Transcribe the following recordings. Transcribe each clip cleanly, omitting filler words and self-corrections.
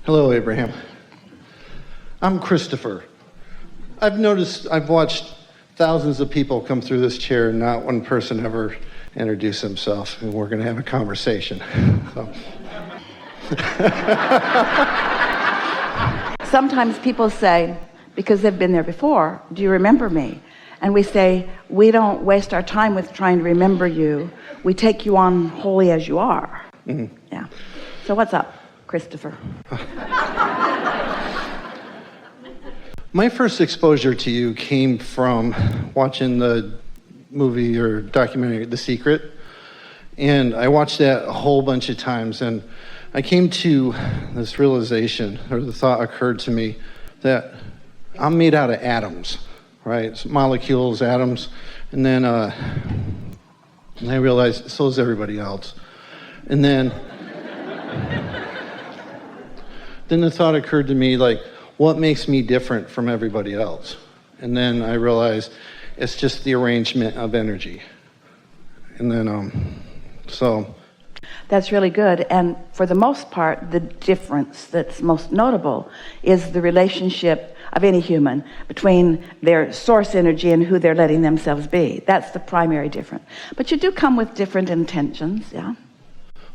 Hello, Abraham. I'm Christopher. I've watched thousands of people come through this chair and not one person ever introduced himself, and we're going to have a conversation. So. Sometimes people say, because they've been there before, do you remember me? And we say, we don't waste our time with trying to remember you. We take you on wholly as you are. Mm-hmm. Yeah. So what's up, Christopher? My first exposure to you came from watching the movie or documentary, The Secret. And I watched that a whole bunch of times, and I came to this realization, or the thought occurred to me, that I'm made out of atoms, right? It's molecules, atoms, and then I realized so is everybody else. And then the thought occurred to me, like, what makes me different from everybody else? And then I realized it's just the arrangement of energy. And then, so. That's really good. And for the most part, the difference that's most notable is the relationship of any human between their source energy and who they're letting themselves be. That's the primary difference. But you do come with different intentions, yeah?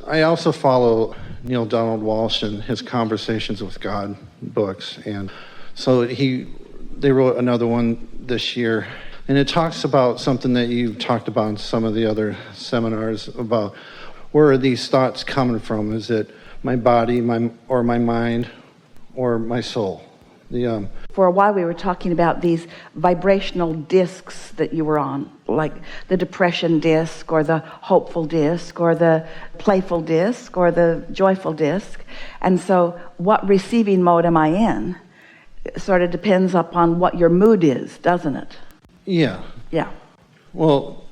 I also follow Neil Donald Walsh and his Conversations with God books. And so they wrote another one this year. And it talks about something that you've talked about in some of the other seminars about where are these thoughts coming from? Is it my body, my mind, or my soul? For a while we were talking about these vibrational discs that you were on, like the depression disc or the hopeful disc or the playful disc or the joyful disc. And so what receiving mode am I in sort of depends upon what your mood is, doesn't it? Yeah. Yeah. Well,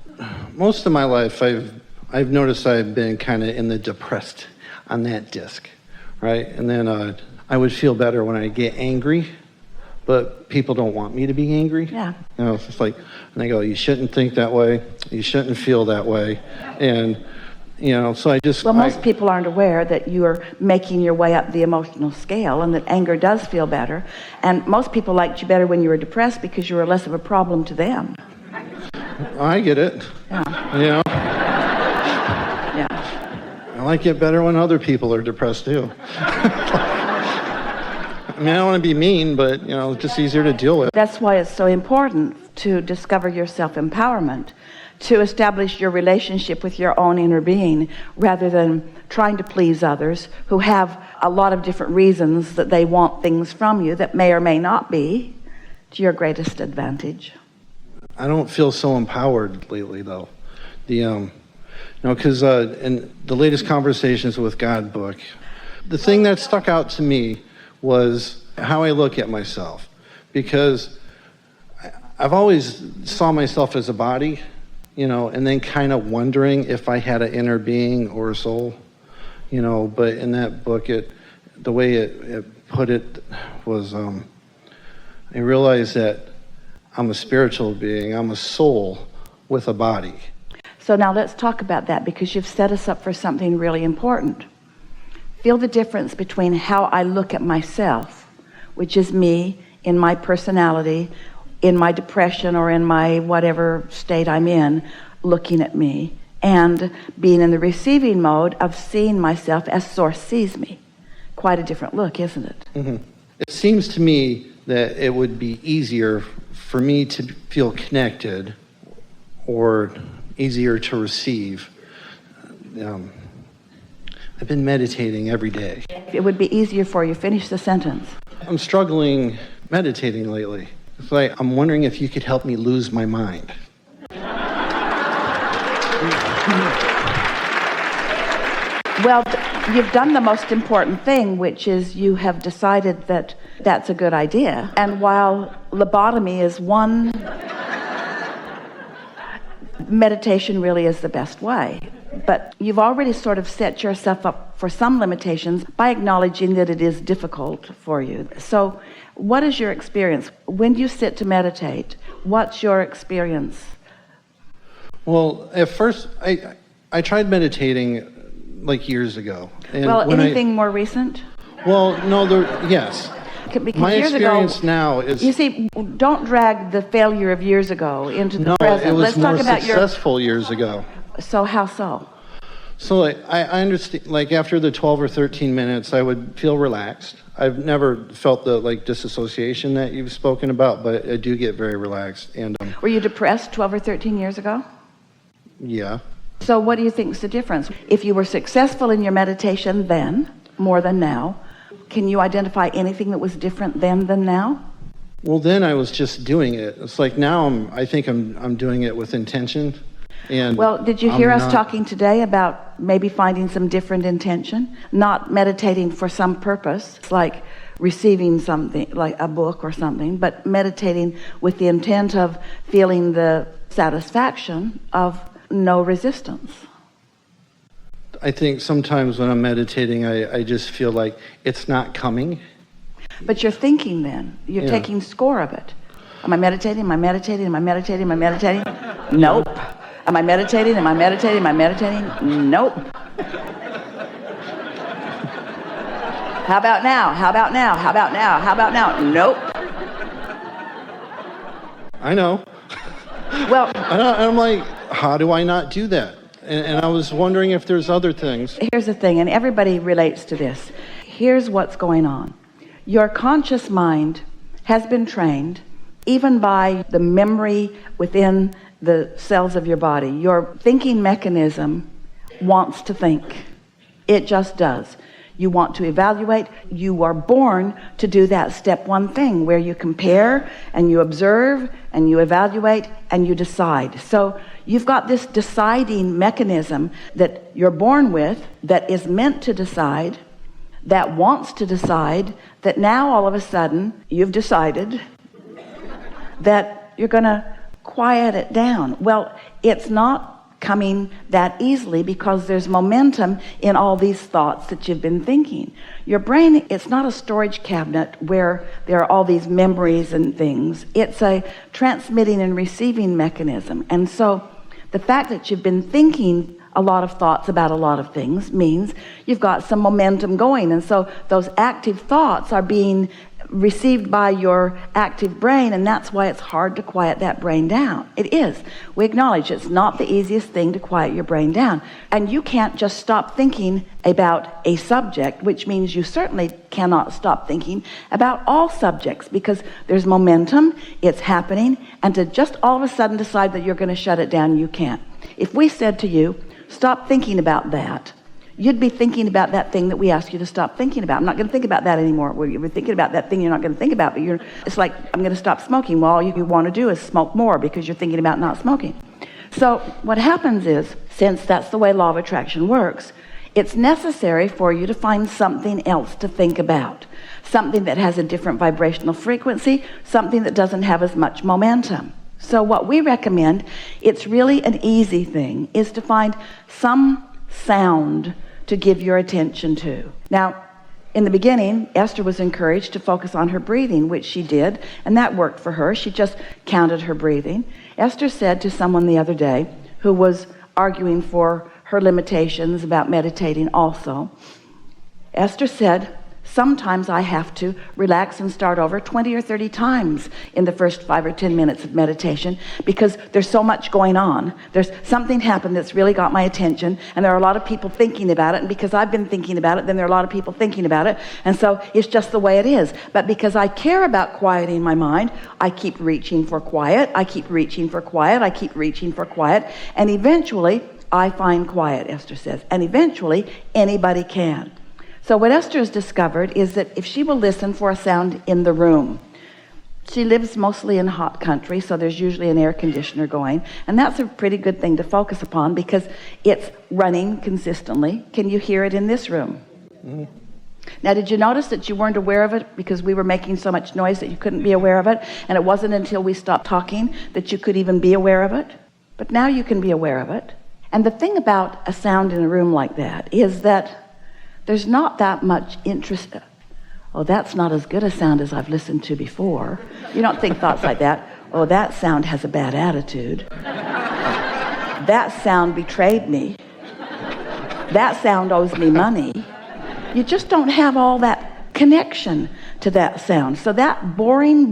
most of my life I've noticed I've been kind of in the depressed on that disc, right? And then I would feel better when I get angry, but people don't want me to be angry. Yeah. You know, it's just like, and they go, you shouldn't think that way, you shouldn't feel that way. And, you know, so most people aren't aware that you are making your way up the emotional scale and that anger does feel better. And most people liked you better when you were depressed because you were less of a problem to them. I get it. Yeah. You know? Yeah. I like it better when other people are depressed too. I mean, I don't want to be mean, but, you know, it's just easier to deal with. That's why it's so important to discover your self-empowerment, to establish your relationship with your own inner being, rather than trying to please others who have a lot of different reasons that they want things from you that may or may not be to your greatest advantage. I don't feel so empowered lately, though. Because in the latest Conversations with God book, the thing that stuck out to me was how I look at myself, because I've always saw myself as a body, you know, and then kind of wondering if I had an inner being or a soul, you know. But in that book, the way it put it was, I realized that I'm a spiritual being, I'm a soul with a body. So now let's talk about that, because you've set us up for something really important. Feel the difference between how I look at myself, which is me in my personality, in my depression or in my whatever state I'm in, looking at me, and being in the receiving mode of seeing myself as Source sees me. Quite a different look, isn't it? Mm-hmm. It seems to me that it would be easier for me to feel connected, or easier to receive. I've been meditating every day. It would be easier for you. Finish the sentence. I'm struggling meditating lately. It's like, I'm wondering if you could help me lose my mind. Well, you've done the most important thing, which is you have decided that that's a good idea. And while lobotomy is one, meditation really is the best way. But you've already sort of set yourself up for some limitations by acknowledging that it is difficult for you. So what is your experience? When you sit to meditate, what's your experience? Well, at first, I tried meditating like years ago. And well, anything more recent? Well, no, yes. Because My years experience ago, now is... you see, don't drag the failure of years ago into the No, present. it was Let's more talk about successful years ago. So how so? So I understand, like after the 12 or 13 minutes, I would feel relaxed. I've never felt the disassociation that you've spoken about, but I do get very relaxed. And Were you depressed 12 or 13 years ago? yeah. So what do you think is the difference? If you were successful in your meditation then, more than now, can you identify anything that was different then than now? Well, then I was just doing it. It's like now I think I'm doing it with intention. And well, did you hear us talking today about maybe finding some different intention? Not meditating for some purpose, like receiving something, like a book or something, but meditating with the intent of feeling the satisfaction of no resistance. I think sometimes when I'm meditating, I just feel like it's not coming. But you're thinking then. You're taking score of it. Am I meditating? Am I meditating? Am I meditating? Am I meditating? Nope. Am I meditating? Am I meditating? Am I meditating? Nope. How about now? How about now? How about now? How about now? Nope. I know. Well, I'm like, how do I not do that? And I was wondering if there's other things. Here's the thing, and everybody relates to this. Here's what's going on. Your conscious mind has been trained, even by the memory within the cells of your body. Your thinking mechanism wants to think. It just does. You want to evaluate. You are born to do that step one thing where you compare and you observe and you evaluate and you decide. So you've got this deciding mechanism that you're born with, that is meant to decide, that wants to decide, that now all of a sudden you've decided that you're going to quiet it down. Well, it's not coming that easily because there's momentum in all these thoughts that you've been thinking. Your brain, it's not a storage cabinet where there are all these memories and things. It's a transmitting and receiving mechanism. And so the fact that you've been thinking a lot of thoughts about a lot of things means you've got some momentum going. And so those active thoughts are being received by your active brain, and that's why it's hard to quiet that brain down. It is. We acknowledge it's not the easiest thing to quiet your brain down. And you can't just stop thinking about a subject, which means you certainly cannot stop thinking about all subjects, because there's momentum, it's happening, and to just all of a sudden decide that you're going to shut it down, you can't. If we said to you, stop thinking about that, you'd be thinking about that thing that we asked you to stop thinking about. I'm not going to think about that anymore. We're thinking about that thing you're not going to think about, but it's like, I'm going to stop smoking. Well, all you want to do is smoke more because you're thinking about not smoking. So what happens is, since that's the way law of attraction works, it's necessary for you to find something else to think about, something that has a different vibrational frequency, something that doesn't have as much momentum. So what we recommend, it's really an easy thing, is to find some sound to give your attention to. Now, in the beginning, Esther was encouraged to focus on her breathing, which she did, and that worked for her. She just counted her breathing. Esther said to someone the other day who was arguing for her limitations about meditating also, Esther said, sometimes I have to relax and start over 20 or 30 times in the first 5 or 10 minutes of meditation because there's so much going on. There's something happened that's really got my attention, and there are a lot of people thinking about it, and because I've been thinking about it, then there are a lot of people thinking about it, and so it's just the way it is. But because I care about quieting my mind, I keep reaching for quiet, I keep reaching for quiet, I keep reaching for quiet, and eventually I find quiet, Esther says, and eventually anybody can. So what Esther has discovered is that if she will listen for a sound in the room, she lives mostly in hot country, so there's usually an air conditioner going, and that's a pretty good thing to focus upon because it's running consistently. Can you hear it in this room? Mm-hmm. Now, did you notice that you weren't aware of it because we were making so much noise that you couldn't be aware of it, and it wasn't until we stopped talking that you could even be aware of it? But now you can be aware of it. And the thing about a sound in a room like that is that there's not that much interest. Oh, that's not as good a sound as I've listened to before. You don't think thoughts like that. Oh, that sound has a bad attitude. That sound betrayed me. That sound owes me money. You just don't have all that connection to that sound. So that boring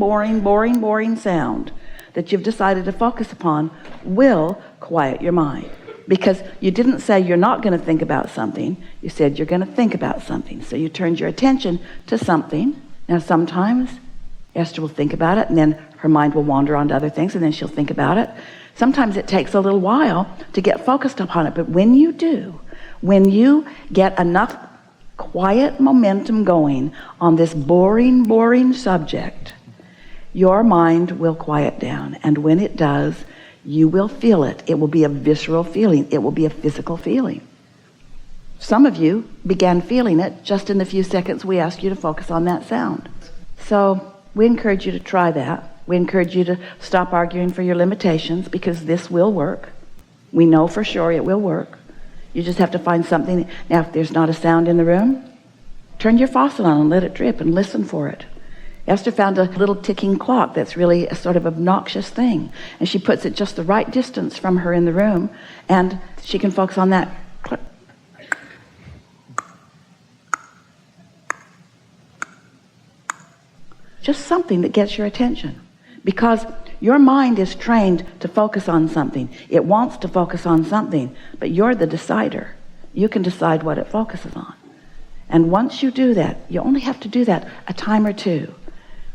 sound that you've decided to focus upon will quiet your mind. Because you didn't say you're not going to think about something. You said you're going to think about something. So you turned your attention to something. Now sometimes Esther will think about it, and then her mind will wander on to other things, and then she'll think about it. Sometimes it takes a little while to get focused upon it. But when you do, when you get enough quiet momentum going on this boring subject, your mind will quiet down. And when it does, you will feel it. It will be a visceral feeling. It will be a physical feeling. Some of you began feeling it just in the few seconds we asked you to focus on that sound. So we encourage you to try that. We encourage you to stop arguing for your limitations, because this will work. We know for sure it will work. You just have to find something. Now, if there's not a sound in the room, turn your faucet on and let it drip and listen for it. Esther found a little ticking clock that's really a sort of obnoxious thing, and she puts it just the right distance from her in the room, and she can focus on that. Just something that gets your attention, because your mind is trained to focus on something. It wants to focus on something, but you're the decider. You can decide what it focuses on. And once you do that, you only have to do that a time or two,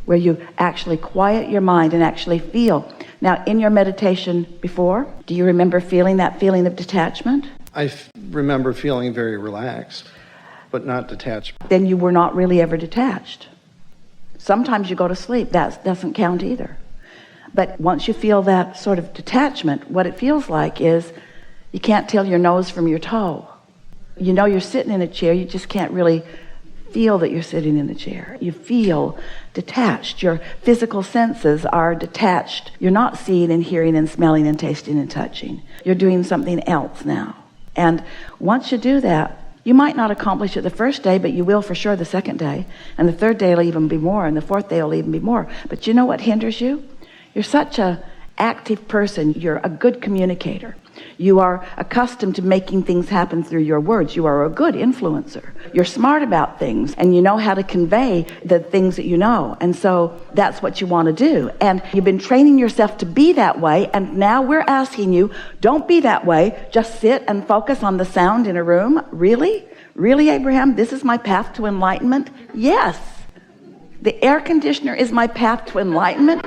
where you actually quiet your mind and actually feel. Now, in your meditation before, do you remember feeling that feeling of detachment? I remember feeling very relaxed, but not detached. Then you were not really ever detached. Sometimes you go to sleep. That doesn't count either. But once you feel that sort of detachment, what it feels like is you can't tell your nose from your toe. You know you're sitting in a chair, you just can't really feel that you're sitting in the chair. You feel detached. Your physical senses are detached. You're not seeing and hearing and smelling and tasting and touching. You're doing something else now. And once you do that, you might not accomplish it the first day, but you will for sure the second day. And the third day will even be more, and the fourth day will even be more. But you know what hinders you? You're such an active person. You're a good communicator. You are accustomed to making things happen through your words. You are a good influencer. You're smart about things, and you know how to convey the things that you know. And so that's what you want to do. And you've been training yourself to be that way, and now we're asking you, don't be that way. Just sit and focus on the sound in a room. Really? Really, Abraham? This is my path to enlightenment? Yes. The air conditioner is my path to enlightenment?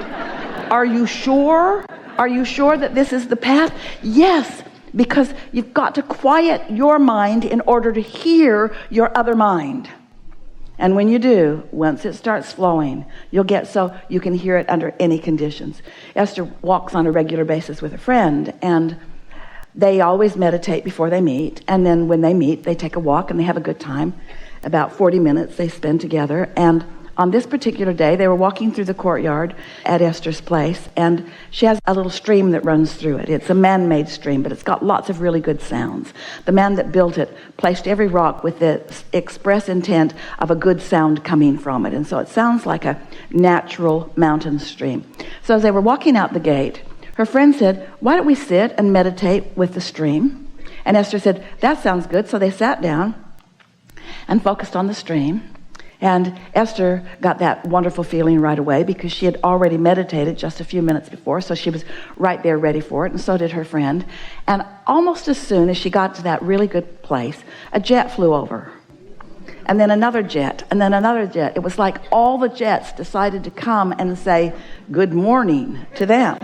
Are you sure? Are you sure that this is the path? Yes, because you've got to quiet your mind in order to hear your other mind. And when you do, once it starts flowing, you'll get so you can hear it under any conditions. Esther walks on a regular basis with a friend, and they always meditate before they meet. And then when they meet, they take a walk and they have a good time. About 40 minutes they spend together. And on this particular day, they were walking through the courtyard at Esther's place, and she has a little stream that runs through it. It's a man-made stream, but it's got lots of really good sounds. The man that built it placed every rock with the express intent of a good sound coming from it, and so it sounds like a natural mountain stream. So as they were walking out the gate, her friend said, "Why don't we sit and meditate with the stream?" And Esther said, "That sounds good." So they sat down and focused on the stream. And Esther got that wonderful feeling right away, because she had already meditated just a few minutes before, so she was right there ready for it, and so did her friend. And almost as soon as she got to that really good place, a jet flew over. And then another jet, and then another jet. It was like all the jets decided to come and say good morning to them.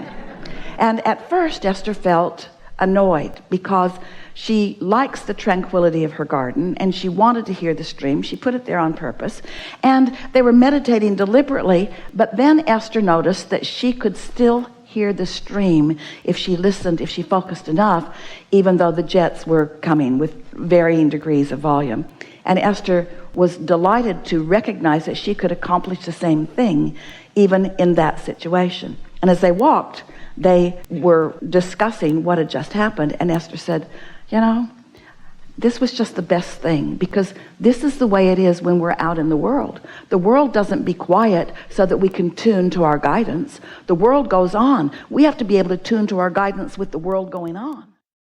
And at first Esther felt annoyed, because she likes the tranquility of her garden, and she wanted to hear the stream. She put it there on purpose, and they were meditating deliberately. But then Esther noticed that she could still hear the stream if she listened, if she focused enough, even though the jets were coming with varying degrees of volume. And Esther was delighted to recognize that she could accomplish the same thing even in that situation. And as they walked, they were discussing what had just happened, and Esther said, "You know, this was just the best thing, because this is the way it is when we're out in the world. The world doesn't be quiet so that we can tune to our guidance. The world goes on. We have to be able to tune to our guidance with the world going on."